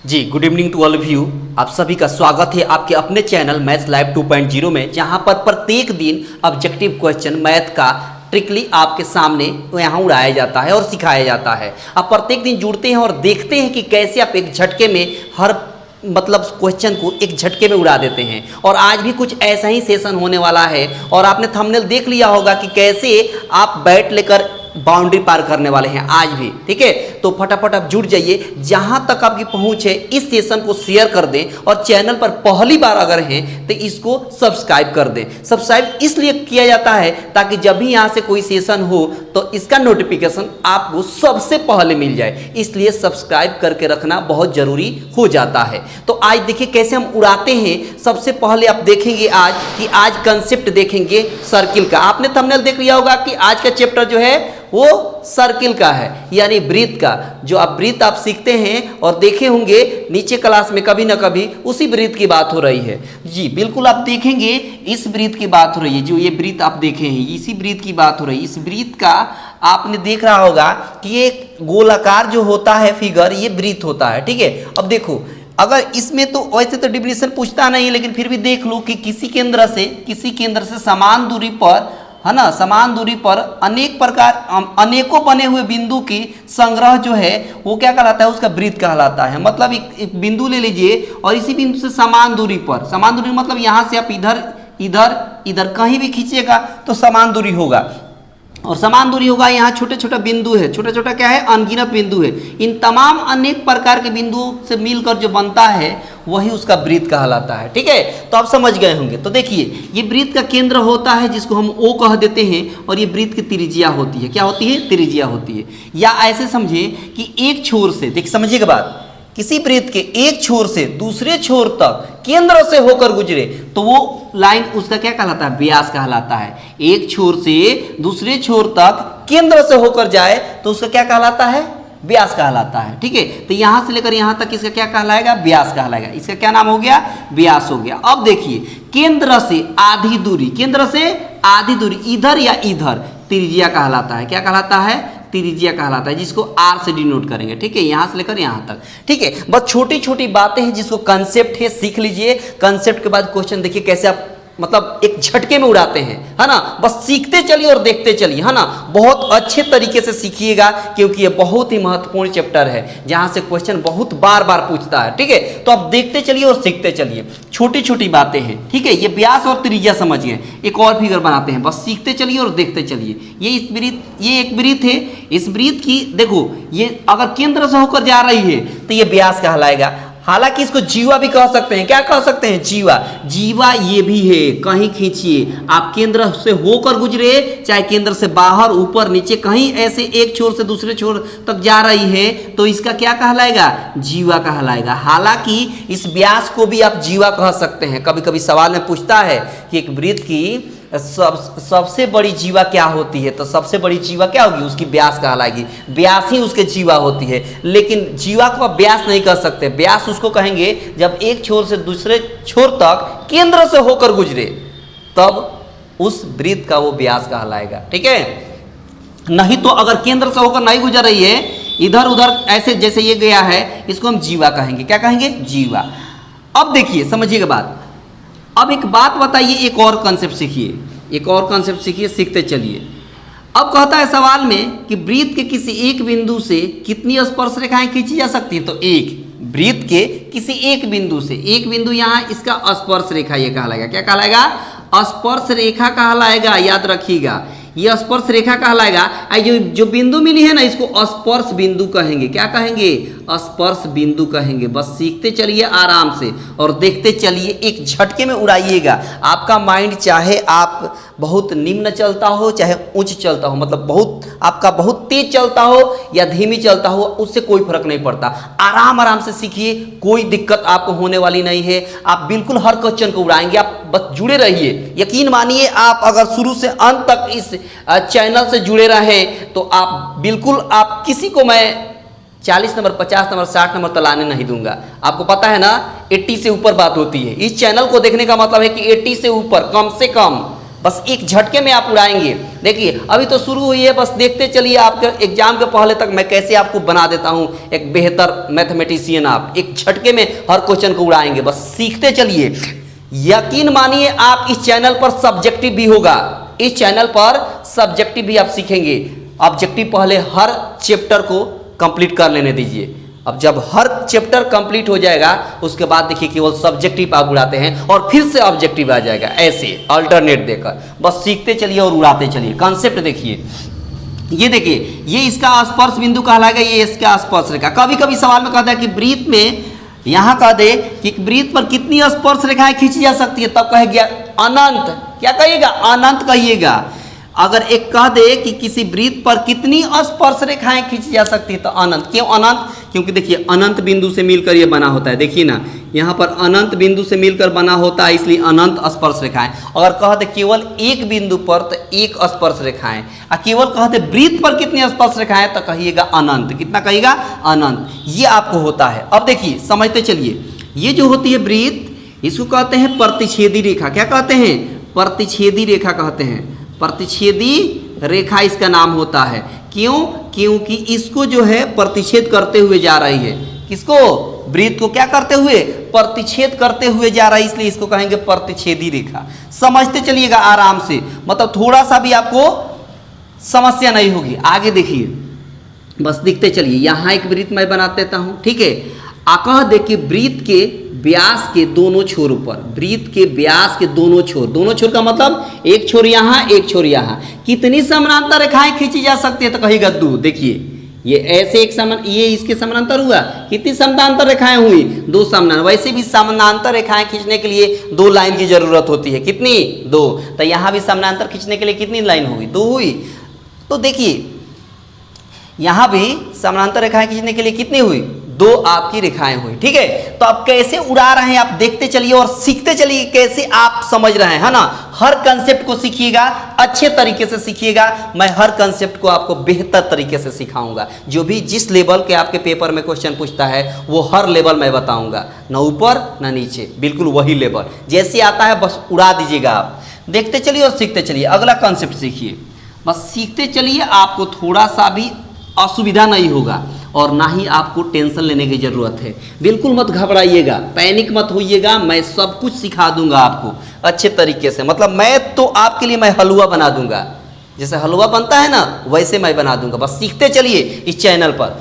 Ji good evening to all of you. आप सभी का स्वागत है आपके अपने चैनल मैथ्स लाइव 2.0 में, जहां पर प्रत्येक दिन ऑब्जेक्टिव क्वेश्चन मैथ का ट्रिकली आपके सामने यहाँ उड़ाया जाता है और सिखाया जाता है। आप प्रत्येक दिन जुड़ते हैं और देखते हैं कि कैसे आप एक झटके में हर क्वेश्चन को एक झटके में उड़ा देते हैं। और आज भी कुछ ऐसा ही सेशन होने वाला है और आपने थंबनेल देख लिया होगा कि कैसे आप बैट लेकर बाउंड्री पार करने वाले हैं आज भी। ठीक है, तो फटाफट आप जुड़ जाइए, जहां तक आपकी पहुंच है इस सेशन को शेयर कर दें और चैनल पर पहली बार अगर हैं तो इसको सब्सक्राइब कर दें। सब्सक्राइब इसलिए किया जाता है ताकि जब भी यहां से कोई सेशन हो तो इसका नोटिफिकेशन आपको सबसे पहले मिल जाए, इसलिए सब्सक्राइब करके रखना बहुत जरूरी हो जाता है। तो आज देखिए कैसे हम उड़ाते हैं। सबसे पहले आप देखेंगे आज कि आज कंसेप्ट देखेंगे सर्किल का। आपने थंबनेल देख लिया होगा कि आज का चैप्टर जो है वो सर्किल का है, यानी वृत्त का। जो आप वृत्त आप सीखते हैं और देखे होंगे नीचे क्लास में कभी ना कभी, उसी वृत्त की बात हो रही है। जी बिल्कुल, आप देखेंगे इस वृत्त की बात हो रही है। जो ये वृत्त आप देखे हैं इसी वृत्त की बात हो रही है। इस वृत्त का आपने देख रहा होगा कि ये गोलाकार जो होता है फिगर, ये वृत्त होता है। ठीक है, अब देखो अगर इसमें तो वैसे तो डिफिनेशन पूछता नहीं, लेकिन फिर भी देख लो कि किसी केंद्र से समान दूरी पर, है ना, समान दूरी पर अनेकों बने हुए बिंदु की संग्रह जो है वो क्या कहलाता है, उसका वृत्त कहलाता है। मतलब एक बिंदु ले लीजिए और इसी बिंदु से समान दूरी पर, समान दूरी मतलब यहाँ से आप इधर कहीं भी खींचिएगा तो समान दूरी होगा। और समान दूरी होगा, यहाँ छोटे छोटे बिंदु है, छोटा छोटा क्या है, अनगिनत बिंदु है। इन तमाम अनेक प्रकार के बिंदुओं से मिलकर जो बनता है वही उसका वृत्त कहलाता है। ठीक है, तो आप समझ गए होंगे। तो देखिए ये वृत्त का केंद्र होता है जिसको हम O कह देते हैं, और ये वृत्त की त्रिज्या होती है। क्या होती है? त्रिज्या होती है। या ऐसे समझे कि एक छोर से, देख समझिएगा बात, किसी वृत्त के एक छोर से दूसरे छोर तक केंद्र से होकर गुजरे तो वो लाइन उसका क्या कहलाता है? व्यास कहलाता है। एक छोर से दूसरे छोर तक केंद्र से होकर जाए तो उसका क्या कहलाता है? व्यास कहलाता है। ठीक है, तो यहां से लेकर यहां तक इसका क्या कहलाएगा? व्यास कहलाएगा। इसका क्या नाम हो गया? व्यास हो गया। अब देखिए केंद्र से आधी दूरी, केंद्र से आधी दूरी इधर या इधर त्रिज्या कहलाता है। क्या कहलाता है? त्रिज्या कहलाता है, जिसको R से डिनोट करेंगे। ठीक है, यहां से लेकर यहां तक। ठीक है, बस छोटी छोटी बातें हैं जिसको कंसेप्ट है, सीख लीजिए। कंसेप्ट के बाद क्वेश्चन देखिए कैसे आप एक झटके में उड़ाते हैं, है ना। बस सीखते चलिए और देखते चलिए, है ना। बहुत अच्छे तरीके से सीखिएगा क्योंकि ये बहुत ही महत्वपूर्ण चैप्टर है जहां से क्वेश्चन बहुत बार बार पूछता है। ठीक है, तो आप देखते चलिए और सीखते चलिए। छोटी छोटी बातें हैं। ठीक है, ये व्यास और त्रिज्या समझ गए। एक और फिगर बनाते हैं, बस सीखते चलिए और देखते चलिए। ये एक वृत्त है। इस वृत्त की देखो, ये अगर केंद्र से होकर जा रही है तो ये व्यास कहलाएगा। हालांकि इसको जीवा भी कह सकते हैं। क्या कह सकते हैं? जीवा ये भी है। कहीं खींचिए, आप केंद्र से होकर गुजरे, चाहे केंद्र से बाहर, ऊपर, नीचे, कहीं ऐसे एक छोर से दूसरे छोर तक जा रही है तो इसका क्या कहलाएगा? जीवा कहलाएगा। हालांकि इस व्यास को भी आप जीवा कह सकते हैं। कभी कभी सवाल में पूछता है कि एक वृत्त की सबसे बड़ी जीवा क्या होती है, तो सबसे बड़ी जीवा क्या होगी? उसकी व्यास कहलाएगी। व्यास ही उसके जीवा होती है। लेकिन जीवा को आप व्यास नहीं कह सकते। व्यास उसको कहेंगे जब एक छोर से दूसरे छोर तक केंद्र से होकर गुजरे, तब उस वृत्त का वो व्यास कहलाएगा। ठीक है, नहीं तो अगर केंद्र से होकर नहीं गुजर रही है, इधर उधर ऐसे जैसे ये गया है, इसको हम जीवा कहेंगे। क्या कहेंगे? जीवा। अब देखिए समझिएगा बात। अब एक बात बताइए, एक और कंसेप्ट सीखिए, सीखते चलिए। अब कहता है सवाल में कि वृत्त के किसी एक बिंदु से कितनी स्पर्श रेखाएं खींची जा सकती हैं? तो एक वृत्त के किसी एक बिंदु से, एक बिंदु यहाँ, इसका स्पर्श रेखा ये कहलाएगा। क्या कहलाएगा? स्पर्श रेखा कहलाएगा। याद रखिएगा, ये स्पर्श रेखा कहलाएगा। जो बिंदु मिली है ना, इसको स्पर्श बिंदु कहेंगे। क्या कहेंगे? स्पर्श बिंदु कहेंगे। बस सीखते चलिए आराम से और देखते चलिए, एक झटके में उड़ाइएगा। आपका माइंड चाहे आप बहुत निम्न चलता हो चाहे उच्च चलता हो, मतलब आपका बहुत तेज चलता हो या धीमी चलता हो, उससे कोई फर्क नहीं पड़ता। आराम से सीखिए, कोई दिक्कत आपको होने वाली नहीं है। आप बिल्कुल हर क्वेश्चन को उड़ाएंगे। आप बस जुड़े रहिए। यकीन मानिए, आप अगर शुरू से अंत तक इस चैनल से जुड़े रहे तो आप बिल्कुल, आप किसी को मैं 40 नंबर, 50 नंबर, 60 नंबर तो लाने नहीं दूंगा। आपको पता है ना, 80 से ऊपर बात होती है। इस चैनल को देखने का मतलब है कि 80 से ऊपर कम से कम बस एक झटके में आप उड़ाएंगे। देखिए अभी तो शुरू हुई है, बस देखते चलिए आपके एग्जाम के पहले तक मैं कैसे आपको बना देता हूं एक बेहतर मैथमेटिशियन। आप एक झटके में हर क्वेश्चन को उड़ाएंगे, बस सीखते चलिए। यकीन मानिए आप इस चैनल पर सब्जेक्टिव भी होगा, इस चैनल पर सब्जेक्टिव भी आप सीखेंगे। ऑब्जेक्टिव पहले हर चैप्टर को कंप्लीट कर लेने दीजिए। अब जब हर चैप्टर कंप्लीट हो जाएगा उसके बाद देखिए केवल सब्जेक्टिव आप उड़ाते हैं और फिर से ऑब्जेक्टिव आ जाएगा, ऐसे अल्टरनेट देकर बस सीखते चलिए और उड़ाते चलिए। कॉन्सेप्ट देखिए, ये देखिए ये इसका स्पर्श बिंदु कहलाएगा, ये इसका स्पर्श रेखा। कभी कभी सवाल में कहता है कि वृत्त में यहाँ कह दे कि वृत्त पर कितनी स्पर्श रेखाएं खींची जा सकती है, तब कहेगा अनंत। क्या कहिएगा? अनंत कहिएगा। अगर एक कह दे कि किसी वृत्त पर कितनी स्पर्श रेखाएं खींची जा सकती है तो अनंत। क्यों अनंत? क्योंकि देखिए अनंत बिंदु से मिलकर ये बना होता है। देखिए ना यहाँ पर अनंत बिंदु से मिलकर बना होता है, इसलिए अनंत स्पर्श रेखाएं। अगर कह दे केवल एक बिंदु पर तो एक स्पर्श रेखाएं, और केवल कह दे वृत्त पर कितनी स्पर्श रेखाएं तो कहिएगा अनंत। कितना कहिएगा? अनंत। ये आपको होता है। अब देखिए समझते चलिए, ये जो होती है वृत्त इसको कहते हैं प्रतिच्छेदी रेखा। क्या कहते हैं? प्रतिच्छेदी रेखा कहते हैं। प्रतिच्छेदी रेखा इसका नाम होता है। क्यों? क्योंकि इसको जो है प्रतिच्छेद करते हुए जा रही है। किसको? वृत्त को क्या करते हुए? प्रतिच्छेद करते हुए जा रहा है, इसलिए इसको कहेंगे प्रतिच्छेदी रेखा। समझते चलिएगा आराम से, मतलब थोड़ा सा भी आपको समस्या नहीं होगी। आगे देखिए, बस दिखते चलिए। यहाँ एक वृत्त मैं बना देता हूँ, ठीक है। कह दे कि वृत्त के व्यास के दोनों छोरों पर, वृत्त के व्यास के दोनों छोर का मतलब एक छोर यहाँ एक छोर यहाँ, कितनी समानांतर रेखाएं खींची जा सकती है तो कहेगा 2। देखिए ये ऐसे एक ये इसके समानांतर हुआ, कितनी समानांतर रेखाएं हुई? 2 समानांतर। वैसे भी समानांतर रेखाएं खींचने के लिए 2 लाइन की जरूरत होती है। कितनी? 2। तो यहाँ भी समानांतर खींचने के लिए कितनी लाइन हुई? 2 हुई। तो देखिए यहाँ भी समानांतर रेखाएं खींचने के लिए कितनी हुई? 2 आपकी रेखाएं हुई, ठीक है। तो आप कैसे उड़ा रहे हैं आप देखते चलिए और सीखते चलिए कैसे आप समझ रहे हैं, है ना। हर कंसेप्ट को सीखिएगा, अच्छे तरीके से सीखिएगा। मैं हर कंसेप्ट को आपको बेहतर तरीके से सिखाऊंगा। जो भी जिस लेवल के आपके पेपर में क्वेश्चन पूछता है वो हर लेवल मैं बताऊंगा, ना ऊपर ना नीचे, बिल्कुल वही लेवल जैसे आता है बस उड़ा दीजिएगा आप। देखते चलिए और सीखते चलिए। अगला कंसेप्ट सीखिए, बस सीखते चलिए। आपको थोड़ा सा भी असुविधा नहीं होगा और ना ही आपको टेंशन लेने की ज़रूरत है। बिल्कुल मत घबराइएगा, पैनिक मत होइएगा। मैं सब कुछ सिखा दूंगा आपको अच्छे तरीके से। मतलब मैं तो आपके लिए मैं हलवा बना दूंगा, जैसे हलवा बनता है ना वैसे मैं बना दूंगा। बस सीखते चलिए इस चैनल पर,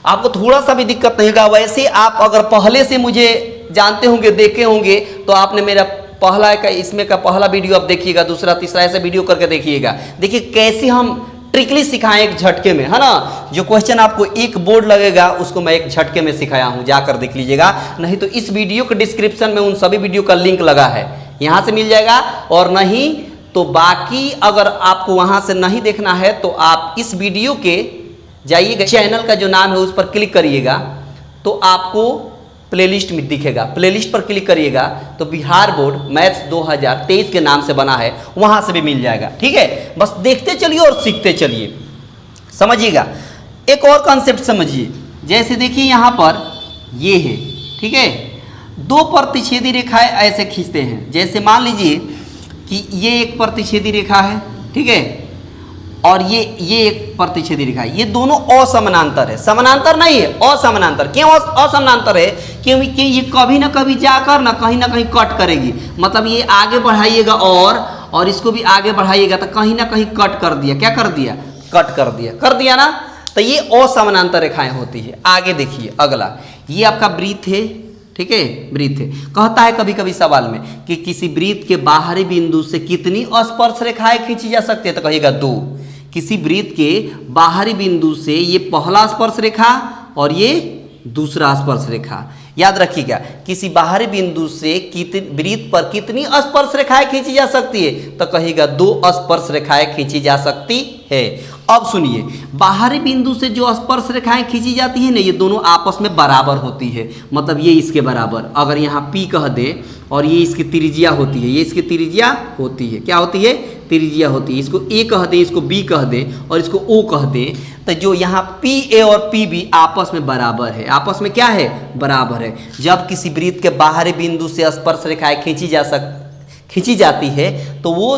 आपको थोड़ा सा भी दिक्कत नहीं होगा। वैसे आप अगर पहले से मुझे जानते होंगे, देखे होंगे, तो आपने मेरा पहला का इसमें का पहला वीडियो आप देखिएगा, दूसरा तीसरा ऐसे वीडियो करके देखिएगा। देखिए कैसे हम ट्रिकली सिखाएं एक झटके में, है ना। जो क्वेश्चन आपको एक बोर्ड लगेगा उसको मैं एक झटके में सिखाया हूं, जाकर देख लीजिएगा। नहीं तो इस वीडियो के डिस्क्रिप्शन में उन सभी वीडियो का लिंक लगा है, यहां से मिल जाएगा। और नहीं तो बाकी अगर आपको वहां से नहीं देखना है तो आप इस वीडियो के जाइएगा, चैनल का जो नाम है उस पर क्लिक करिएगा तो आपको प्लेलिस्ट में दिखेगा। प्लेलिस्ट पर क्लिक करिएगा तो बिहार बोर्ड मैथ्स 2023 के नाम से बना है, वहां से भी मिल जाएगा, ठीक है। बस देखते चलिए और सीखते चलिए, समझिएगा। एक और कॉन्सेप्ट समझिए, जैसे देखिए यहाँ पर ये है, ठीक है। 2 प्रतिच्छेदी रेखाएं ऐसे खींचते हैं। जैसे मान लीजिए कि ये एक प्रतिच्छेदी रेखा है, ठीक है, और ये एक प्रतिच्छेदी रेखा है। ये दोनों असमानांतर है, समानांतर नहीं है, असमानांतर। क्यों असमानांतर है? क्योंकि ये कभी ना कभी जाकर ना कहीं कट करेगी। मतलब ये आगे बढ़ाइएगा और इसको भी आगे बढ़ाइएगा तो कहीं ना कहीं कट कर दिया। क्या कर दिया? कट कर दिया ना। तो ये असमानांतर रेखाएं होती है। आगे देखिए अगला, ये आपका वृत्त है, ठीक है, वृत्त है। कहता है कभी कभी सवाल में कि किसी वृत्त के बाहरी बिंदु से कितनी स्पर्श रेखाएं खींची जा सकती है तो कहिएगा 2। किसी वृत्त के बाहरी बिंदु से ये पहला स्पर्श रेखा और ये दूसरा स्पर्श रेखा। याद रखिएगा, किसी बाहरी बिंदु से वृत्त पर कितनी स्पर्श रेखाएं खींची जा सकती है तो कहिएगा 2 स्पर्श रेखाएं खींची जा सकती है। अब सुनिए, बाहरी बिंदु से जो स्पर्श रेखाएं खींची जाती है ना, ये दोनों आपस में बराबर होती है। मतलब ये इसके बराबर, अगर यहाँ P कह दे और ये इसकी त्रिज्या होती है, ये इसकी त्रिज्या होती है। क्या होती है? त्रिज्या होती है। इसको A कह दे, इसको B कह दे और इसको O कह दे, तो जो यहाँ PA और PB आपस में बराबर है। आपस में क्या है? बराबर है। जब किसी वृत्त के बाहरी बिंदु से स्पर्श रेखाएं खींची जाती है तो वो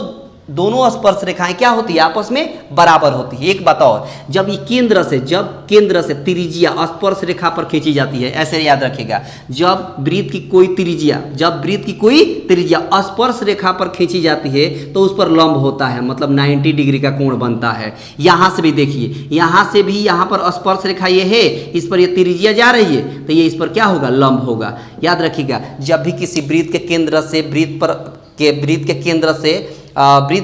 दोनों स्पर्श रेखाएं क्या होती है, आपस में बराबर होती है। एक बात और, जब केंद्र से त्रिज्या स्पर्श रेखा पर खींची जाती है, ऐसे याद रखिएगा, जब वृत्त की कोई त्रिज्या स्पर्श रेखा पर खींची जाती है तो उस पर लंब होता है, मतलब 90 डिग्री का कोण बनता है। यहां से भी देखिए, यहां से भी यहां पर स्पर्श रेखा ये है, इस पर ये त्रिज्या जा रही है तो ये इस पर क्या होगा, लंब होगा। याद रखिएगा, जब भी किसी वृत्त के केंद्र से वृत्त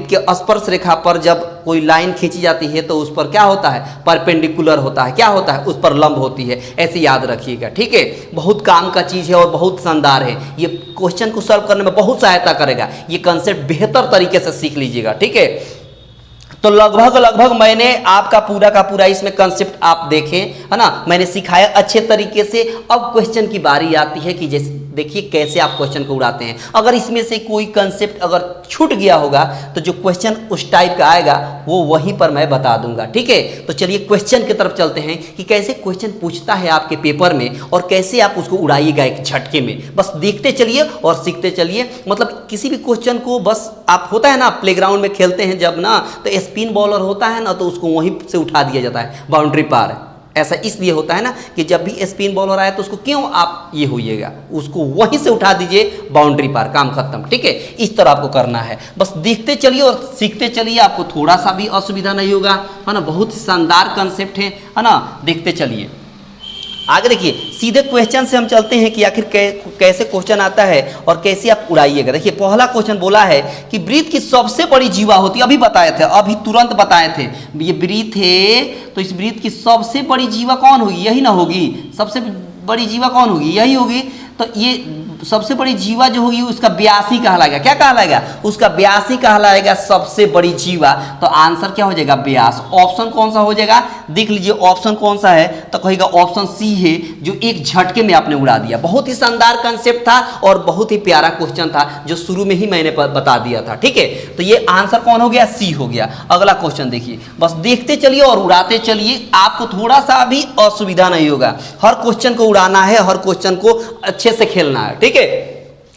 के स्पर्श रेखा पर जब कोई लाइन खींची जाती है तो उस पर क्या होता है, परपेंडिकुलर होता है, क्या होता है, उस पर लंब होती है। ऐसे याद रखिएगा, ठीक है। बहुत काम का चीज़ है और बहुत शानदार है, ये क्वेश्चन को सॉल्व करने में बहुत सहायता करेगा। ये कंसेप्ट बेहतर तरीके से सीख लीजिएगा, ठीक है। तो लगभग मैंने आपका पूरा का पूरा इसमें कंसेप्ट आप देखें, है ना, मैंने सिखाया अच्छे तरीके से। अब क्वेश्चन की बारी आती है कि जैसे देखिए कैसे आप क्वेश्चन को उड़ाते हैं। अगर इसमें से कोई कंसेप्ट अगर छूट गया होगा तो जो क्वेश्चन उस टाइप का आएगा वो वहीं पर मैं बता दूंगा, ठीक है। तो चलिए क्वेश्चन की तरफ चलते हैं कि कैसे क्वेश्चन पूछता है आपके पेपर में और कैसे आप उसको उड़ाइएगा एक झटके में। बस देखते चलिए और सीखते चलिए। मतलब किसी भी क्वेश्चन को बस आप, होता है ना, प्लेग्राउंड में खेलते हैं जब ना, तो स्पिन बॉलर होता है ना, तो उसको वहीं से उठा दिया जाता है बाउंड्री पार। ऐसा इसलिए होता है ना कि जब भी स्पिन बॉलर आए तो उसको क्यों आप ये होइएगा, उसको वहीं से उठा दीजिए बाउंड्री पार, काम खत्म, ठीक है। इस तरह आपको करना है। बस देखते चलिए और सीखते चलिए, आपको थोड़ा सा भी असुविधा नहीं होगा, है ना। बहुत ही शानदार कंसेप्ट है ना। देखते चलिए आगे। देखिए सीधे क्वेश्चन से हम चलते हैं कि आखिर कैसे क्वेश्चन आता है और कैसे आप उड़ाइएगा। देखिए पहला क्वेश्चन बोला है कि वृत्त की सबसे बड़ी जीवा होती है, अभी बताए थे, अभी तुरंत बताए थे, ये वृत्त है तो इस वृत्त की सबसे बड़ी जीवा कौन होगी, यही ना होगी। सबसे बड़ी जीवा कौन होगी, यही होगी। तो ये सबसे बड़ी जीवा जो होगी उसका व्यास ही कहलाएगा। क्या कहलाएगा, उसका व्यास ही कहलाएगा सबसे बड़ी जीवा। तो आंसर क्या हो जाएगा, व्यास। ऑप्शन कौन सा हो जाएगा, देख लीजिए ऑप्शन कौन सा है, तो कहेगा ऑप्शन सी है, जो एक झटके में आपने उड़ा दिया। बहुत ही शानदार कंसेप्ट था और बहुत ही प्यारा क्वेश्चन था जो शुरू में ही मैंने बता दिया था, ठीक है। तो ये आंसर कौन हो गया, सी हो गया। अगला क्वेश्चन देखिए, बस देखते चलिए और उड़ाते चलिए, आपको थोड़ा सा भी असुविधा नहीं होगा। हर क्वेश्चन को उड़ाना है, हर क्वेश्चन को अच्छे से खेलना है, ठीक है।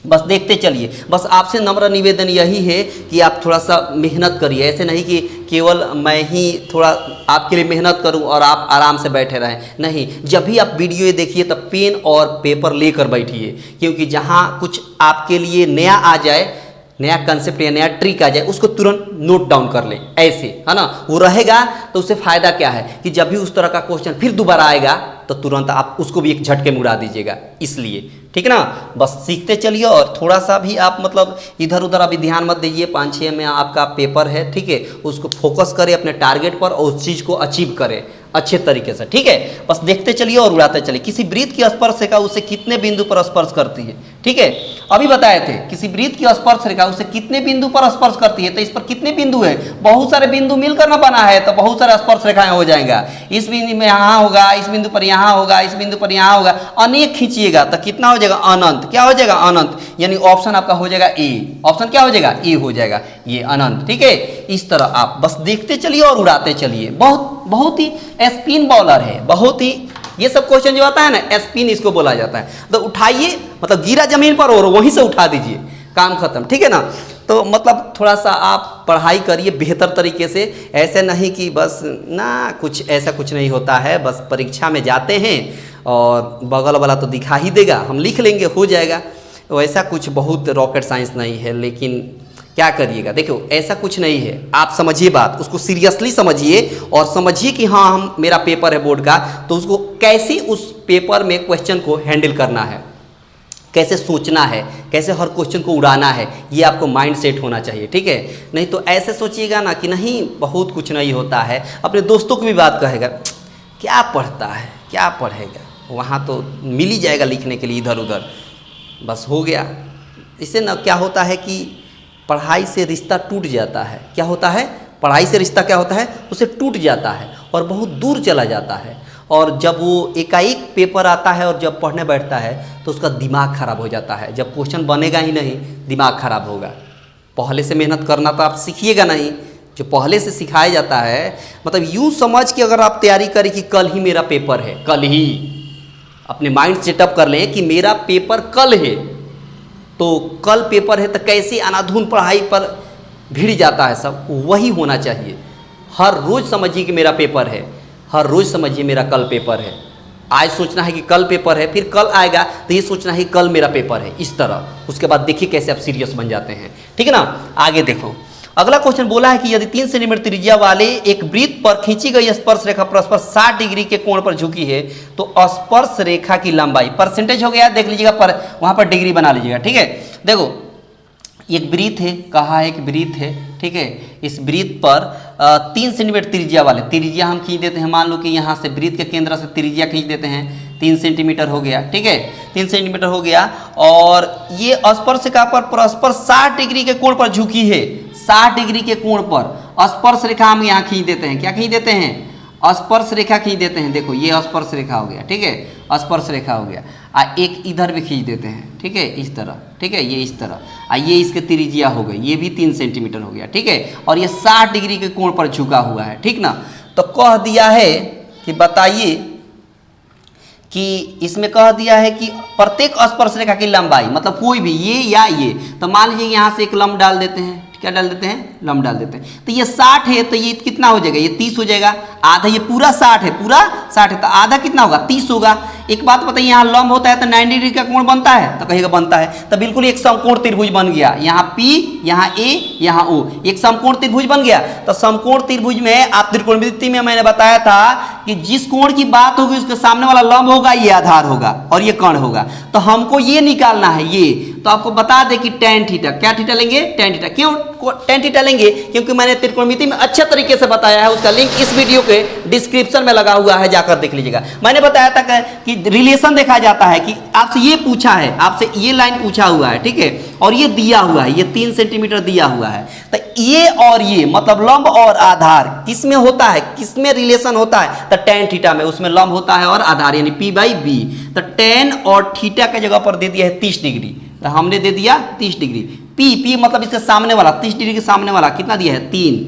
बस देखते चलिए। बस आपसे नम्र निवेदन यही है कि आप थोड़ा सा मेहनत करिए। ऐसे नहीं कि केवल मैं ही थोड़ा आपके लिए मेहनत करूं और आप आराम से बैठे रहें, नहीं। जब भी आप वीडियो देखिए तब पेन और पेपर लेकर बैठिए, क्योंकि जहां कुछ आपके लिए नया आ जाए, नया कंसेप्ट या नया ट्रिक आ जाए, उसको तुरंत नोट डाउन कर लें, ऐसे, है ना। वो रहेगा तो उससे फ़ायदा क्या है कि जब भी उस तरह का क्वेश्चन फिर दोबारा आएगा तो तुरंत आप उसको भी एक झटके में उड़ा दीजिएगा, इसलिए, ठीक है ना। बस सीखते चलिए और थोड़ा सा भी आप मतलब इधर उधर अभी ध्यान मत दीजिए। 5-6 में आपका पेपर है, ठीक है। उसको फोकस करें अपने टारगेट पर और उस चीज़ को अचीव करें अच्छे तरीके से, ठीक है। बस देखते चलिए और उड़ाते चलिए। किसी वृत्त की स्पर्श रेखा उसे कितने बिंदु पर स्पर्श करती है, ठीक है। अभी बताए थे किसी वृत्त की स्पर्श रेखा उसे कितने बिंदु पर स्पर्श करती है, तो इस पर कितने बिंदु है, बहुत सारे बिंदु मिलकर ना बना है, तो बहुत सारे स्पर्श रेखाएं हो जाएगा। इस बिंदु में यहाँ होगा, इस बिंदु पर यहाँ होगा, इस बिंदु पर यहाँ होगा, अनेक खींचिएगा तो कितना हो जाएगा, अनंत। क्या हो जाएगा, अनंत। यानी ऑप्शन आपका हो जाएगा ए। ऑप्शन क्या हो जाएगा, ए हो जाएगा, ये अनंत, ठीक है। इस तरह आप बस देखते चलिए और उड़ाते चलिए। बहुत ही स्पिन बॉलर है, बहुत ही, ये सब क्वेश्चन जो आता है ना, स्पिन इसको बोला जाता है। तो उठाइए, मतलब गिरा जमीन पर और वहीं से उठा दीजिए, काम खत्म, ठीक है ना। तो मतलब थोड़ा सा आप पढ़ाई करिए बेहतर तरीके से। ऐसे नहीं कि बस ना, कुछ ऐसा कुछ नहीं होता है। बस परीक्षा में जाते हैं और बगल वाला तो दिखा ही देगा, हम लिख लेंगे, हो जाएगा। वैसा कुछ बहुत रॉकेट साइंस नहीं है, लेकिन क्या करिएगा, देखो ऐसा कुछ नहीं है। आप समझिए बात, उसको सीरियसली समझिए और समझिए कि हाँ, हम मेरा पेपर है बोर्ड का, तो उसको कैसे उस पेपर में क्वेश्चन को हैंडल करना है, कैसे सोचना है, कैसे हर क्वेश्चन को उड़ाना है, ये आपको माइंड सेट होना चाहिए, ठीक है। नहीं तो ऐसे सोचिएगा ना कि नहीं, बहुत कुछ नहीं होता है। अपने दोस्तों को भी बात कहेगा, क्या पढ़ता है, क्या पढ़ेगा, वहाँ तो मिल ही जाएगा लिखने के लिए इधर उधर, बस हो गया। इससे ना क्या होता है कि पढ़ाई से रिश्ता टूट जाता है। क्या होता है, पढ़ाई से रिश्ता क्या होता है, उसे टूट जाता है और बहुत दूर चला जाता है। और जब वो एकाएक पेपर आता है और जब पढ़ने बैठता है तो उसका दिमाग खराब हो जाता है। जब क्वेश्चन बनेगा ही नहीं, दिमाग खराब होगा। पहले से मेहनत करना तो आप सीखिएगा नहीं, जो पहले से सिखाया जाता है। मतलब यूँ समझ के अगर आप तैयारी करें कि कल ही मेरा पेपर है, कल ही अपने माइंड सेटअप कर लें कि मेरा पेपर कल है, तो कल पेपर है तो कैसे अनाधुन पढ़ाई पर भिड़ जाता है सब, वही होना चाहिए। हर रोज़ समझिए कि मेरा पेपर है, हर रोज़ समझिए मेरा कल पेपर है। आज सोचना है कि कल पेपर है, फिर कल आएगा तो ये सोचना है कि कल मेरा पेपर है, इस तरह। उसके बाद देखिए कैसे आप सीरियस बन जाते हैं, ठीक है ना। आगे देखो, अगला क्वेश्चन बोला है कि यदि 3 सेंटीमीटर त्रिज्या वाले एक वृत्त पर खींची गई स्पर्श रेखा परस्पर 60 डिग्री के कोण पर झुकी है तो स्पर्श रेखा की लंबाई, परसेंटेज हो गया, देख लीजिएगा, पर वहां पर डिग्री बना लीजिएगा, ठीक है। देखो एक वृत्त है, कहा है कि वृत्त है, ठीक है। इस वृत्त पर 3 सेंटीमीटर त्रिज्या वाले, त्रिज्या हम खींच देते हैं, मान लो कि यहाँ से वृत्त के केंद्र से त्रिज्या खींच देते हैं, 3 सेंटीमीटर हो गया, ठीक है, 3 सेंटीमीटर हो गया। और ये स्पर्श रेखा पर परस्पर 60 डिग्री के कोण पर झुकी है, 60 डिग्री के कोण पर स्पर्श रेखा हम यहाँ खींच देते हैं, क्या खींच देते हैं, स्पर्श रेखा खींच देते हैं। देखो ये स्पर्श रेखा हो गया, ठीक है, स्पर्श रेखा हो गया। एक इधर भी खींच देते हैं, ठीक है, इस तरह, ठीक है, ये इस तरह। ये इसके त्रिज्या हो गई, ये भी 3 सेंटीमीटर हो गया, ठीक है। और ये 60 डिग्री के कोण पर झुका हुआ है, ठीक ना। तो कह दिया है कि बताइए कि इसमें कह दिया है कि प्रत्येक स्पर्श रेखा की लंबाई, मतलब कोई भी, ये या ये, तो मान लीजिए यहाँ से एक लंब डाल देते हैं, क्या डाल देते हैं, लंब डाल देते हैं। तो ये 60 है, तो ये कितना हो जाएगा, ये 30 हो जाएगा। आधा, ये पूरा 60 है, पूरा 60 है, तो आधा कितना होगा, 30 होगा। एक बात बताइए, यहाँ लंब होता है तो 90 डिग्री का कोण बनता है, तो कहेगा बनता है, तो बिल्कुल एक समकोण त्रिभुज बन गया। यहाँ P, यहाँ A, यहाँ O, एक समकोण त्रिभुज बन गया। तो समकोण त्रिभुज में आप त्रिकोणमिति में मैंने बताया था कि जिस कोण की बात होगी उसके सामने वाला लंब होगा, ये आधार होगा और ये कर्ण होगा। तो हमको ये निकालना है, ये तो आपको बता दे कि tan थीटा, क्या थीटा लेंगे, tan थीटा। क्यों tan थीटा लेंगे, क्योंकि मैंने त्रिकोणमिति में अच्छे तरीके से बताया है, उसका लिंक इस वीडियो के डिस्क्रिप्शन में लगा हुआ है, जाकर देख लीजिएगा। मैंने बताया था कि रिलेशन देखा जाता है, कि आपसे ये पूछा है, आपसे ये लाइन पूछा हुआ है, ठीक है, और ये दिया हुआ है, ये 3 सेंटीमीटर दिया हुआ है। तो ये और ये मतलब लंब और आधार किस में होता है, किस में रिलेशन होता है, तो tan थीटा में, उसमें लंब होता है और आधार यानी P/B। तो tan और थीटा के जगह पर दे दिया है 30 डिग्री, तो हमने दे दिया 30 डिग्री। P मतलब इसके सामने वाला, 30 डिग्री के सामने वाला कितना दिया है, 3,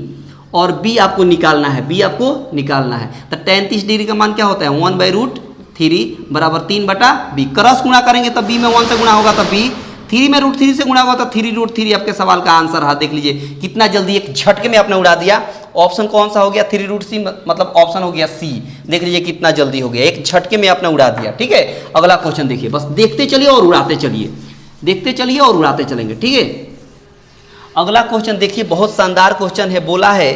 और B आपको निकालना है, B आपको निकालना है। तो tan 30 डिग्री का मान क्या होता है, 1/√3 बराबर 3/B। क्रॉस गुणा करेंगे तो B में 1 से गुणा होगा तो B, 3 में √3 से गुणा होगा तो 3√3 आपके सवाल का आंसर है। देख लीजिए कितना जल्दी एक झटके में आपने उड़ा दिया। ऑप्शन कौन सा हो गया, 3√3, मतलब ऑप्शन हो गया C। देख लीजिए कितना जल्दी हो गया, एक झटके में आपने उड़ा दिया, ठीक है। अगला क्वेश्चन देखिए, बस देखते चलिए और उड़ाते चलिए, देखते चलिए और उड़ाते चलेंगे, ठीक है। अगला क्वेश्चन देखिए, बहुत शानदार क्वेश्चन है। बोला है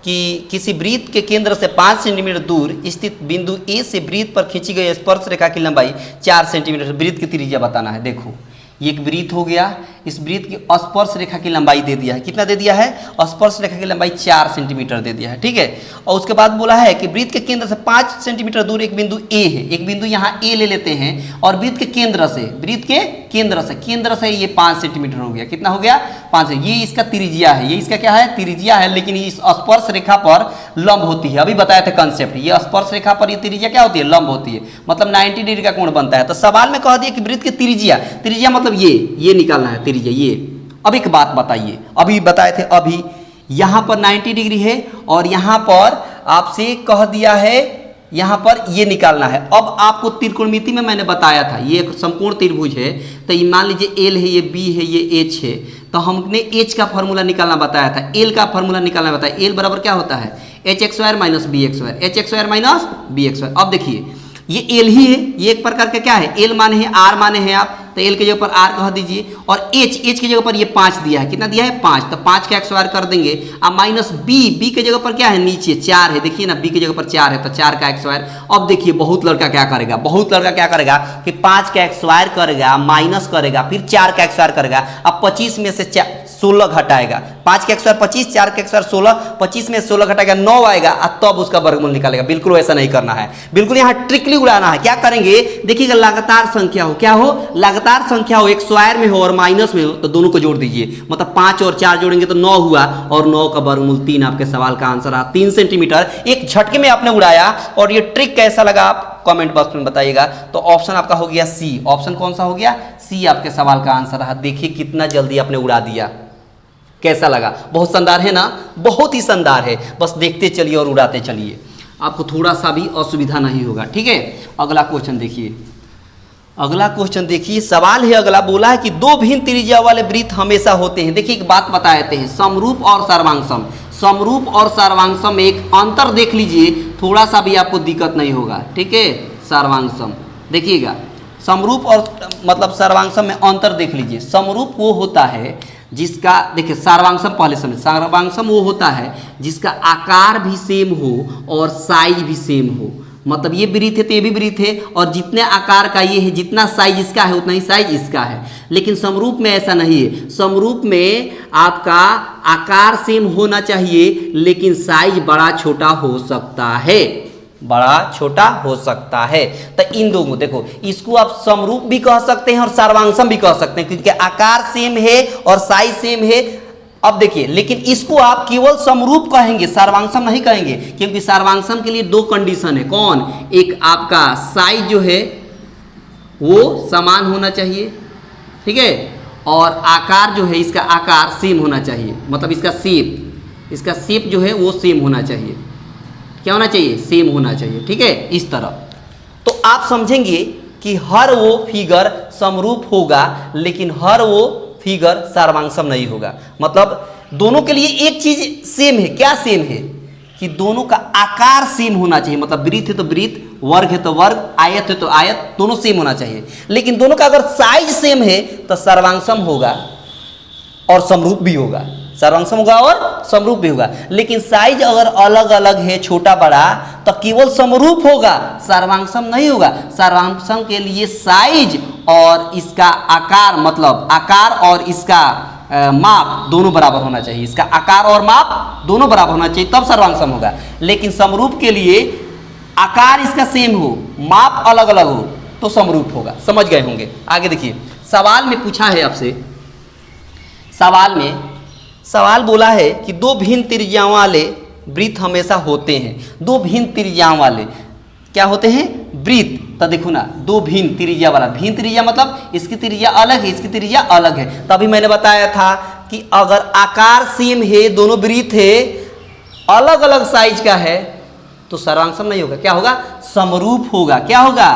कि किसी वृत्त के केंद्र से 5 सेंटीमीटर दूर स्थित बिंदु A से वृत्त पर खींची गई स्पर्श रेखा की लंबाई 4 सेंटीमीटर, वृत्त की त्रिज्या बताना है। देखो ये एक वृत्त हो गया, इस वृत्त की स्पर्श रेखा की लंबाई दे दिया है, कितना दे दिया है, स्पर्श रेखा की लंबाई 4 सेंटीमीटर दे दिया है, ठीक है। और उसके बाद बोला है कि वृत्त के केंद्र से 5 सेंटीमीटर दूर एक बिंदु A है, एक बिंदु यहाँ A ले लेते हैं, और वृत्त के केंद्र से, वृत्त के केंद्र से ये 5 सेंटीमीटर हो गया, कितना हो गया, 5। ये इसका त्रिज्या है, ये इसका क्या है, त्रिज्या है, लेकिन इस स्पर्श रेखा पर लंब होती है। अभी बताया था कंसेप्ट, ये स्पर्श रेखा पर ये त्रिज्या क्या होती है, लंब होती है, मतलब 90 डिग्री का कोण बनता है। तो सवाल में कह दिया कि वृत्त की त्रिज्या मतलब ये निकालना है त्रिज्या, ये। अब एक बात बताइए, अभी बताए थे, अभी यहां पर 90 डिग्री है और यहां पर आपसे कह दिया है यहां पर ये निकालना है। अब आपको त्रिकोणमिति में मैंने बताया था, ये एक समकोण त्रिभुज है, तो ये मान लीजिए L है, ये B है, ये H है, तो हमने H का फॉर्मूला निकालना बताया था, L का फॉर्मूला निकालना बताया। L बराबर क्या होता है, hx² - bx², hx² - bx²। अब देखिए ये L ही है, ये एक प्रकार का क्या है, L माने हैं, R माने हैं आप, तो L के जगह पर R कह दीजिए, और H की जगह पर ये 5 दिया है, कितना दिया है, 5, तो 5 का x² कर देंगे। अब माइनस B के जगह पर क्या है, नीचे 4 है, देखिए ना, B की जगह पर 4 है, तो 4 का x²। अब देखिए बहुत लड़का क्या करेगा, कि 5 का x² करेगा, माइनस करेगा, फिर 4 का x² करेगा। अब 25 में से 16 घटाएगा, 5 का x² 25, 4 का x² 16, 25 में 16 घटाएगा 9 आएगा, तब उसका वर्गमूल निकालेगा। बिल्कुल वैसा नहीं करना है, बिल्कुल यहाँ ट्रिकली उड़ाना है। क्या करेंगे, देखिएगा लगातार संख्या हो, क्या हो, लगातार संख्या हो, एक स्क्वायर में हो और माइनस में हो, तो दोनों को जोड़ दीजिए, मतलब 5 और 4 जोड़ेंगे तो 9 हुआ, और 9 का वर्गमूल 3 आपके सवाल का आंसर आ 3 सेंटीमीटर। एक झटके में आपने उड़ाया, और ये ट्रिक कैसा लगा आप कमेंट बॉक्स में बताइएगा। तो ऑप्शन आपका हो गया C, ऑप्शन कौन सा हो गया, C आपके सवाल का आंसर रहा। देखिए कितना जल्दी आपने उड़ा दिया, कैसा लगा, बहुत शानदार है ना, बहुत ही शानदार है। बस देखते चलिए और उड़ाते चलिए, आपको थोड़ा सा भी असुविधा नहीं होगा, ठीक है। अगला क्वेश्चन देखिए, अगला क्वेश्चन देखिए, सवाल है अगला, बोला है कि दो भिन्न त्रिज्या वाले वृत्त हमेशा होते हैं। देखिए एक बात बता देते हैं, समरूप और सर्वांगसम। समरूप और सर्वांगसम में एक अंतर देख लीजिए, थोड़ा सा भी आपको दिक्कत नहीं होगा, ठीक है। सर्वांगसम देखिएगा, समरूप और मतलब सर्वांगसम में अंतर देख लीजिए। समरूप वो होता है जिसका, देखिए सर्वांगसम पहले समझ, सर्वांगसम वो होता है जिसका आकार भी सेम हो और साइज भी सेम हो। मतलब ये वृत्त है तो ये भी वृत्त है, और जितने आकार का ये है, जितना साइज इसका है उतना ही साइज इसका है। लेकिन समरूप में ऐसा नहीं है। समरूप में आपका आकार सेम होना चाहिए लेकिन साइज बड़ा छोटा हो सकता है, बड़ा छोटा हो सकता है। तो इन दोनों देखो, इसको आप समरूप भी कह सकते हैं और सर्वांगसम भी कह सकते हैं, क्योंकि आकार सेम है और साइज सेम है। अब देखिए, लेकिन इसको आप केवल समरूप कहेंगे, सर्वांगसम नहीं कहेंगे, क्योंकि सर्वांगसम के लिए दो कंडीशन है। कौन? एक आपका साइज जो है वो समान होना चाहिए, ठीक है, और आकार जो है इसका आकार सेम होना चाहिए। मतलब इसका शेप जो है वो सेम होना चाहिए। क्या होना चाहिए? सेम होना चाहिए, ठीक है, इस तरह। तो आप समझेंगे कि हर वो फिगर समरूप होगा लेकिन हर वो फिगर सर्वांगसम नहीं होगा। मतलब दोनों के लिए एक चीज सेम है। क्या सेम है? कि दोनों का आकार सेम होना चाहिए। मतलब वृत्त है तो वृत्त, वर्ग है तो वर्ग, आयत है तो आयत, दोनों सेम होना चाहिए। लेकिन दोनों का अगर साइज सेम है तो सर्वांगसम होगा और समरूप भी होगा। सर्वांगसम होगा और समरूप भी होगा। लेकिन साइज अगर अलग अलग है, छोटा बड़ा, तो केवल समरूप होगा, सर्वांगसम नहीं होगा। सर्वांगसम के लिए साइज और इसका आकार, मतलब आकार और इसका माप दोनों बराबर होना चाहिए। इसका आकार और माप दोनों बराबर होना चाहिए, तब सर्वांगसम होगा। लेकिन समरूप के लिए आकार इसका सेम हो, माप अलग अलग हो, तो समरूप होगा। समझ गए होंगे। आगे देखिए, सवाल में पूछा है आपसे, सवाल बोला है कि दो भिन्न त्रिज्याओं वाले वृत्त हमेशा होते हैं। दो भिन्न त्रिज्याओं वाले क्या होते हैं? वृत्त। तो देखो ना, दो भिन्न त्रिज्या वाला, भिन्न त्रिज्या मतलब इसकी त्रिज्या अलग है, इसकी त्रिज्या अलग है। तभी मैंने बताया था कि अगर आकार सेम है, दोनों वृत्त है, अलग अलग साइज का है, तो सर्वांगसम नहीं होगा। क्या होगा? समरूप होगा। क्या होगा?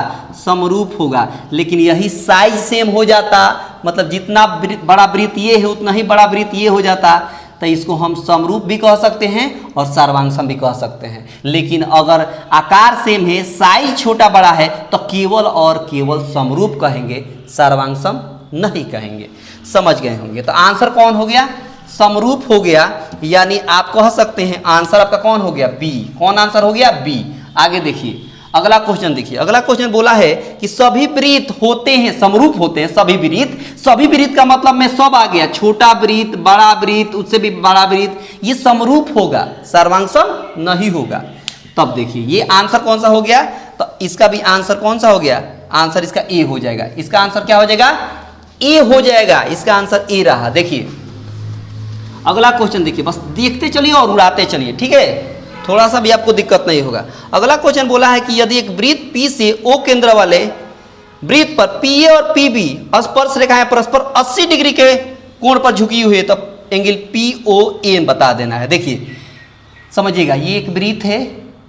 समरूप होगा। लेकिन यही साइज सेम हो जाता, मतलब जितना बड़ा वृत्त ये है उतना ही बड़ा वृत्त ये हो जाता, तो इसको हम समरूप भी कह सकते हैं और सर्वांगसम भी कह सकते हैं। लेकिन अगर आकार सेम है, साइज छोटा बड़ा है, तो केवल और केवल समरूप कहेंगे, सर्वांगसम नहीं कहेंगे। समझ गए होंगे। तो आंसर कौन हो गया? समरूप हो गया। यानी आप कह सकते हैं आंसर आपका कौन हो गया? बी। कौन आंसर हो गया? बी। आगे देखिए, अगला क्वेश्चन देखिए। अगला क्वेश्चन बोला है कि सभी वृत्त होते हैं, समरूप होते हैं सभी वृत्त। सभी वृत्त का मतलब में सब आ गया, छोटा वृत्त, बड़ा वृत्त, उससे भी बड़ा वृत्त, ये समरूप होगा, सर्वांगसम नहीं होगा। तब देखिए ये आंसर कौन सा हो गया? तो इसका भी आंसर कौन सा हो गया? आंसर इसका ए हो जाएगा। इसका आंसर क्या हो जाएगा? ए हो जाएगा। इसका आंसर ए रहा। देखिए अगला क्वेश्चन देखिए, बस देखते चलिए और उड़ाते चलिए, ठीक है, थोड़ा सा भी आपको दिक्कत नहीं होगा। अगला क्वेश्चन बोला है कि यदि एक वृत्त P से O केंद्र वाले वृत्त पर PA और PB स्पर्श रेखाएं परस्पर 80 डिग्री के कोण पर झुकी हुई है, तब एंगल POA बता देना है। देखिए समझिएगा, ये एक वृत्त है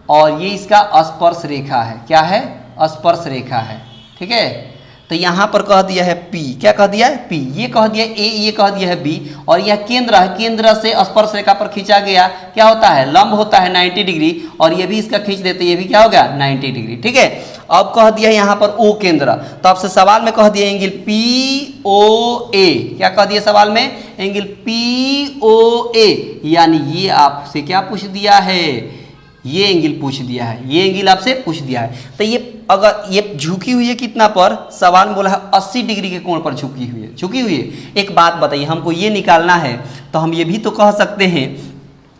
और ये इसका स्पर्श रेखा है। क्या है? स्पर्श रेखा है, ठीक है। तो यहाँ पर कह दिया है P, क्या कह दिया है? P, ये कह दिया A, ये कह दिया है B, और यह केंद्र है, केंद्र से स्पर्श रेखा पर खींचा गया क्या होता है? लंब होता है 90 डिग्री, और ये भी इसका खींच देते, ये भी क्या होगा? 90 डिग्री, ठीक है। अब कह दिया यहाँ पर O केंद्र, तो आपसे सवाल में कह दिया एंगल POA। क्या कह दिया सवाल में? Angle POA। यानी ये आपसे क्या पूछ दिया है? ये एंगल पूछ दिया है, ये एंगल आपसे पूछ दिया है। तो ये अगर ये झुकी हुई है कितना पर? सवाल में बोला है 80 डिग्री के कोण पर झुकी हुई है, झुकी हुई है। एक बात बताइए, हमको ये निकालना है, तो हम ये भी तो कह सकते हैं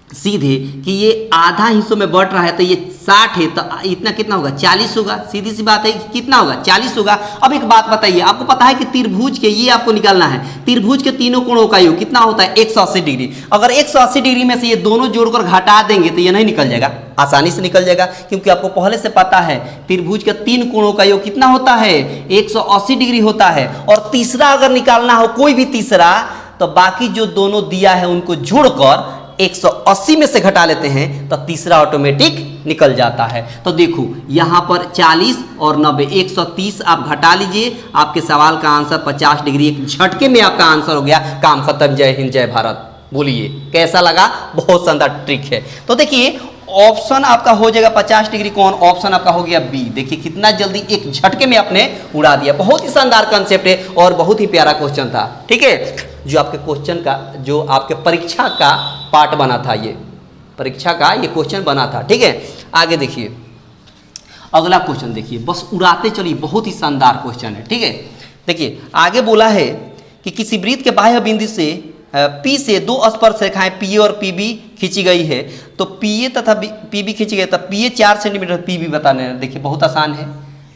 सीधे कि ये आधा हिस्सों में बट रहा है, तो ये 60 है, तो इतना कितना होगा? 40 होगा। सीधी सी बात है, कितना होगा? 40 होगा। अब एक बात बताइए, आपको पता है कि त्रिभुज के, ये आपको निकालना है, त्रिभुज के तीनों कोणों का योग कितना होता है? 180 डिग्री। अगर 180 डिग्री में से ये दोनों जोड़कर घटा देंगे तो ये नहीं निकल जाएगा? आसानी से निकल जाएगा, क्योंकि आपको पहले से पता है त्रिभुज के तीन कोणों का योग कितना होता है? 180 डिग्री होता है। और तीसरा अगर निकालना हो, कोई भी तीसरा, तो बाकी जो दोनों दिया है उनको जोड़कर 180 में से घटा लेते हैं, तो तीसरा ऑटोमेटिक निकल जाता है। तो देखो यहाँ पर 40 और 90 130 आप घटा लीजिए, आपके सवाल का आंसर 50 डिग्री, एक झटके में आपका आंसर हो गया, काम खत्म। जय हिंद जय भारत। बोलिए कैसा लगा? बहुत शानदार ट्रिक है। तो देखिए ऑप्शन आपका हो जाएगा 50 डिग्री, कौन? ऑप्शन आपका हो गया बी। देखिए कितना जल्दी एक झटके में आपने उड़ा दिया। बहुत ही शानदार कंसेप्ट है और बहुत ही प्यारा क्वेश्चन था, ठीक है, जो आपके क्वेश्चन का, जो आपके परीक्षा का पार्ट बना था, ये परीक्षा का ये क्वेश्चन बना था, ठीक है। आगे देखिए अगला क्वेश्चन देखिए, बस उड़ाते चलिए, बहुत ही शानदार क्वेश्चन है, ठीक है। देखिए आगे बोला है कि किसी वृत्त के बाह्य बिंदु से P से दो स्पर्श रेखाएं PA और PB खींची गई है, तो PA तथा PB खींची गई, तब PA 4 सेंटीमीटर, PB बताने हैं। देखिए बहुत आसान है,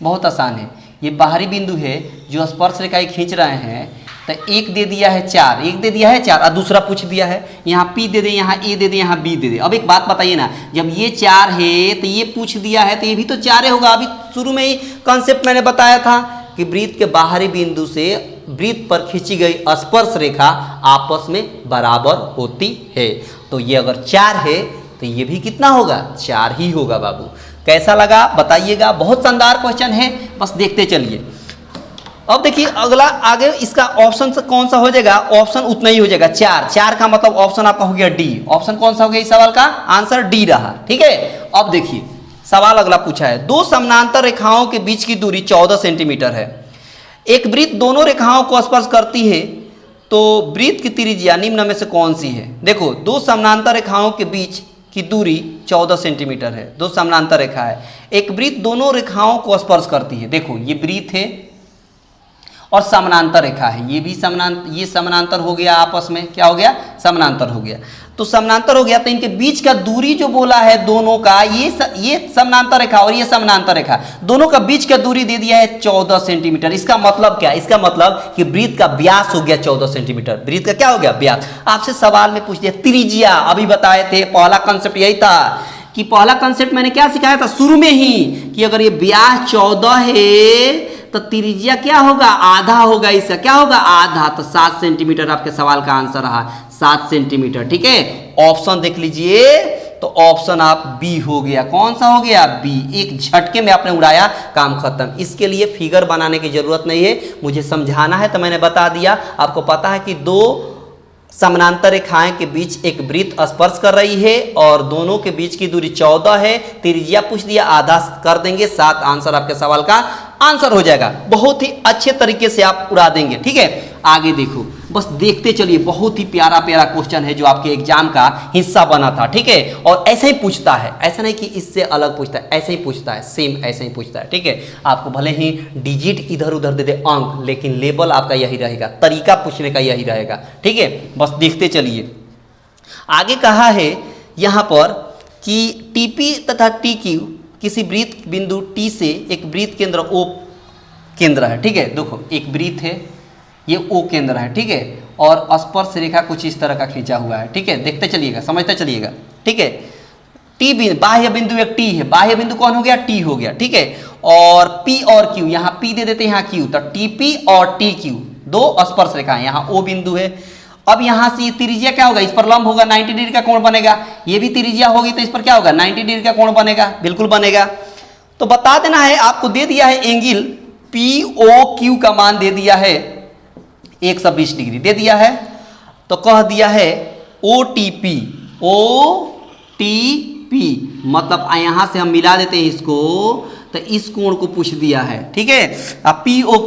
बहुत आसान है। ये बाहरी बिंदु है जो स्पर्श रेखाएं खींच रहे हैं, तो एक दे दिया है 4, एक दे दिया है 4 और दूसरा पूछ दिया है, यहाँ P दे दे, यहाँ A दे दे, यहाँ B दे दे। अब एक बात बताइए ना, जब ये 4 है तो ये पूछ दिया है तो ये भी तो 4 होगा। अभी शुरू में ही कंसेप्ट मैंने बताया था कि वृत्त के बाहरी बिंदु से वृत्त पर खींची गई स्पर्श रेखा आपस में बराबर होती है। तो ये अगर 4 है तो ये भी कितना होगा? 4 ही होगा बाबू। कैसा लगा बताइएगा? बहुत शानदार क्वेश्चन है, बस देखते चलिए। अब देखिए अगला, आगे इसका ऑप्शन कौन सा हो जाएगा? ऑप्शन उतना ही हो जाएगा 4 का मतलब ऑप्शन आपका हो गया डी। ऑप्शन कौन सा हो गया इस सवाल का? आंसर डी रहा, ठीक है। अब देखिए सवाल अगला पूछा है, दो समानांतर रेखाओं के बीच की दूरी 14 सेंटीमीटर है। एक वृत्त दोनों रेखाओं को स्पर्श करती है, तो वृत्त की त्रिज्या निम्न में से कौन सी है? देखो दो समानांतर रेखाओं के बीच की दूरी 14 सेंटीमीटर है। दो समानांतर रेखा है, एक वृत्त दोनों रेखाओं को स्पर्श करती है। देखो ये वृत्त है और समानांतर रेखा है, ये भी ये समानांतर हो गया, आपस में क्या हो गया? समानांतर हो गया। तो समानांतर हो गया तो इनके बीच का दूरी जो बोला है दोनों का, ये समानांतर रेखा और ये समानांतर रेखा, दोनों का बीच का दूरी दे दिया है 14 सेंटीमीटर। इसका मतलब क्या? इसका मतलब कि वृत्त का व्यास हो गया 14 सेंटीमीटर। वृत्त का क्या हो गया? व्यास। आपसे सवाल में पूछ दिया त्रिज्या, अभी बताए थे, पहला कंसेप्ट यही था कि पहला कंसेप्ट मैंने क्या सिखाया था शुरू में ही, कि अगर ये व्यास 14 है तो त्रिज्या क्या होगा? आधा होगा। इसका क्या होगा? आधा। तो 7 सेंटीमीटर आपके सवाल का आंसर रहा, 7 सेंटीमीटर, ठीक है। ऑप्शन देख लीजिए, तो ऑप्शन आप बी हो गया। कौन सा हो गया? बी। एक झटके में आपने उड़ाया, काम खत्म। इसके लिए फिगर बनाने की जरूरत नहीं है, मुझे समझाना है तो मैंने बता दिया। आपको पता है कि दो समानांतर रेखाएं के बीच एक वृत्त स्पर्श कर रही है और दोनों के बीच की दूरी 14 है। त्रिज्या पूछ दिया, आधा कर देंगे, 7 आंसर आपके सवाल का आंसर हो जाएगा। बहुत ही अच्छे तरीके से आप उड़ा देंगे, ठीक है। आगे देखो, बस देखते चलिए, बहुत ही प्यारा प्यारा क्वेश्चन है जो आपके एग्जाम का हिस्सा बना था, ठीक है। और ऐसे ही पूछता है, ऐसा नहीं कि इससे अलग पूछता है, ऐसे ही पूछता है, सेम ऐसे ही पूछता है, ठीक है। आपको भले ही डिजिट इधर उधर दे दे अंक, लेकिन लेवल आपका यही रहेगा, तरीका पूछने का यही रहेगा, ठीक है। बस देखते चलिए। आगे कहा है यहाँ पर कि टीपी तथा टी क्यू किसी वृत्त बिंदु टी से एक वृत्त केंद्र ओ केंद्र है, ठीक है। देखो एक वृत्त है, ये ओ केंद्र है, ठीक है, और स्पर्श रेखा कुछ इस तरह का खींचा हुआ है, ठीक है। देखते चलिएगा, समझते चलिएगा, ठीक है। टी बिंदु, बाह्य बिंदु एक टी है, बाह्य बिंदु कौन हो गया? टी हो गया, ठीक है। और पी और क्यू, यहाँ पी दे देते हैं, यहाँ क्यू, तो टीपी और टी क्यू दो स्पर्श रेखा है, यहाँ ओ बिंदु है। अब यहाँ से ये त्रिज्या क्या होगा? इस पर लंब होगा, 90 डिग्री का कोण बनेगा। ये भी त्रिज्या होगी तो इस पर क्या होगा? 90 डिग्री का कोण बनेगा, बिल्कुल बनेगा। तो बता देना है, आपको दे दिया है एंगल पी ओ क्यू का मान दे दिया है 120 डिग्री दे दिया है। तो कह दिया है ओ टी पी, मतलब यहाँ से हम मिला देते हैं इसको, तो इस कोण को पूछ दिया है, ठीक है। अब पी ओ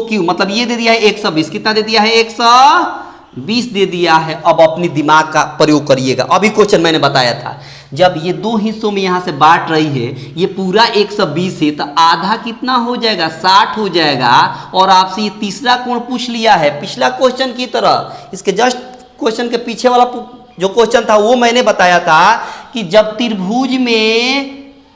क्यू मतलब ये दे दिया है 120, कितना दे दिया है? 120 दे दिया है। अब अपनी दिमाग का प्रयोग करिएगा। अभी क्वेश्चन मैंने बताया था, जब ये दो हिस्सों में यहाँ से बांट रही है, ये पूरा 120 है, तो आधा कितना हो जाएगा? 60 हो जाएगा। और आपसे ये तीसरा कोण पूछ लिया है, पिछला क्वेश्चन की तरह। इसके जस्ट क्वेश्चन के पीछे वाला जो क्वेश्चन था वो मैंने बताया था कि जब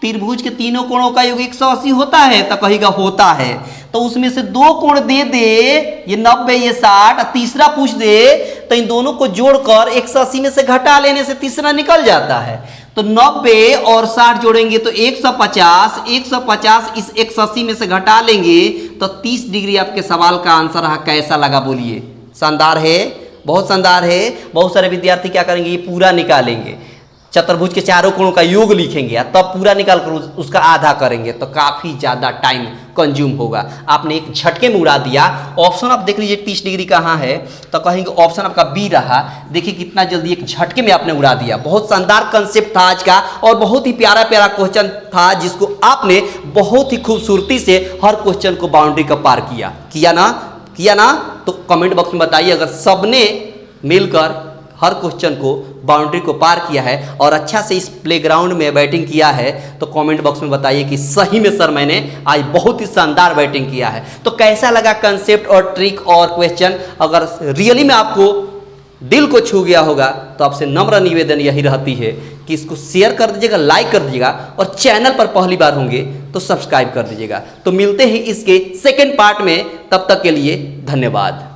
त्रिभुज के तीनों कोणों का योग 180 होता है, तो कहेगा होता है, तो उसमें से दो कोण दे दे, ये 90 ये 60, तीसरा पूछ दे, तो इन दोनों को जोड़कर 180 में से घटा लेने से तीसरा निकल जाता है। तो 90 और 60 जोड़ेंगे तो 150 इस 180 में से घटा लेंगे तो 30 डिग्री आपके सवाल का आंसर रहा। कैसा लगा बोलिए? शानदार है, बहुत शानदार है। बहुत सारे विद्यार्थी क्या करेंगे? ये पूरा निकालेंगे, चतुर्भुज के चारों कोणों का योग लिखेंगे तब पूरा निकाल कर उसका आधा करेंगे तो काफ़ी ज़्यादा टाइम कंज्यूम होगा। आपने एक झटके में उड़ा दिया। ऑप्शन आप देख लीजिए 30 डिग्री कहाँ है, तो कहेंगे ऑप्शन आपका बी रहा। देखिए कितना जल्दी एक झटके में आपने उड़ा दिया। बहुत शानदार कंसेप्ट था आज का और बहुत ही प्यारा प्यारा क्वेश्चन था जिसको आपने बहुत ही खूबसूरती से हर क्वेश्चन को बाउंड्री का पार किया ना। तो कमेंट बॉक्स में बताइए अगर सबने मिलकर हर क्वेश्चन को बाउंड्री को पार किया है और अच्छा से इस प्लेग्राउंड में बैटिंग किया है तो कमेंट बॉक्स में बताइए कि सही में सर मैंने आज बहुत ही शानदार बैटिंग किया है। तो कैसा लगा कंसेप्ट और ट्रिक और क्वेश्चन? अगर रियली में आपको दिल को छू गया होगा तो आपसे नम्र निवेदन यही रहती है कि इसको शेयर कर दीजिएगा, लाइक कर दीजिएगा और चैनल पर पहली बार होंगे तो सब्सक्राइब कर दीजिएगा। तो मिलते हैं इसके सेकेंड पार्ट में, तब तक के लिए धन्यवाद।